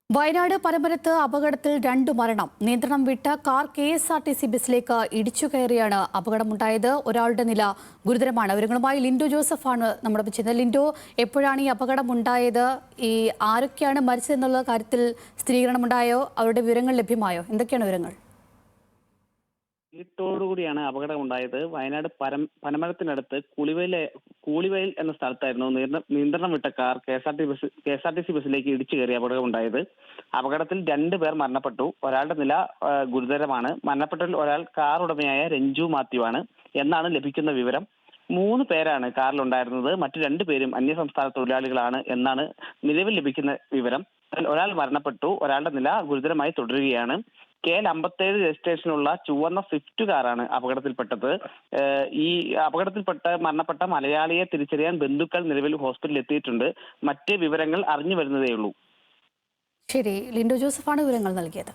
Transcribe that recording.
വയനാട് പരമ്പരത്ത് അപകടത്തിൽ 2 മരണം. നിയന്ത്രണം വിട്ട കാർ KSRTC ബസ്സിലേക്ക് ഇടിച്ചു കയറിയാണ് അപകടമുണ്ടായത്. ഒരാളുടെ നില ഗുരുതരമാണ്. വിവരങ്ങളുമായി ലിൻഡോ ജോസഫാണ് നമ്മുടെ ചെയ്യുന്നത്. ലിൻഡോ, എപ്പോഴാണ് ഈ അപകടം ഉണ്ടായത്? ആരൊക്കെയാണ് മരിച്ചതെന്നുള്ള കാര്യത്തിൽ സ്ഥിരീകരണമുണ്ടായോ? അവരുടെ വിവരങ്ങൾ ലഭ്യമായോ? എന്തൊക്കെയാണ് വിവരങ്ങൾ? കൂടിയാണ് അപകടം ഉണ്ടായത്. വയനാട് പനമരത്തിനടുത്ത് കൂളിവയൽ എന്ന സ്ഥലത്തായിരുന്നു നിയന്ത്രണം വിട്ട കാർ KSRTC ബസ്സിലേക്ക് ഇടിച്ചു കയറി അപകടം ഉണ്ടായത്. അപകടത്തിൽ 2 പേർ മരണപ്പെട്ടു. ഒരാളുടെ നില ഗുരുതരമാണ്. മരണപ്പെട്ടതിൽ ഒരാൾ കാർ ഉടമയായ രഞ്ജു മാത്യു ആണ് എന്നാണ് ലഭിക്കുന്ന വിവരം. 3 പേരാണ് കാറിലുണ്ടായിരുന്നത്. മറ്റു 2 പേരും അന്യസംസ്ഥാന തൊഴിലാളികളാണ് എന്നാണ് നിലവിൽ ലഭിക്കുന്ന വിവരം. ഒരാൾ മരണപ്പെട്ടു. ഒരാളുടെ നില ഗുരുതരമായി തുടരുകയാണ്. KL57 രജിസ്ട്രേഷനുള്ള ചുവന്ന സ്വിഫ്റ്റ് കാറാണ് അപകടത്തിൽപ്പെട്ടത്. ഈ മരണപ്പെട്ട മലയാളിയെ തിരിച്ചറിയാൻ ബന്ധുക്കൾ നിലവിൽ ഹോസ്പിറ്റലിൽ എത്തിയിട്ടുണ്ട്. മറ്റ് വിവരങ്ങൾ അറിഞ്ഞു വരുന്നതേയുള്ളൂ. ശരി, ലിൻഡോ ജോസഫാണ് വിവരങ്ങൾ നൽകിയത്.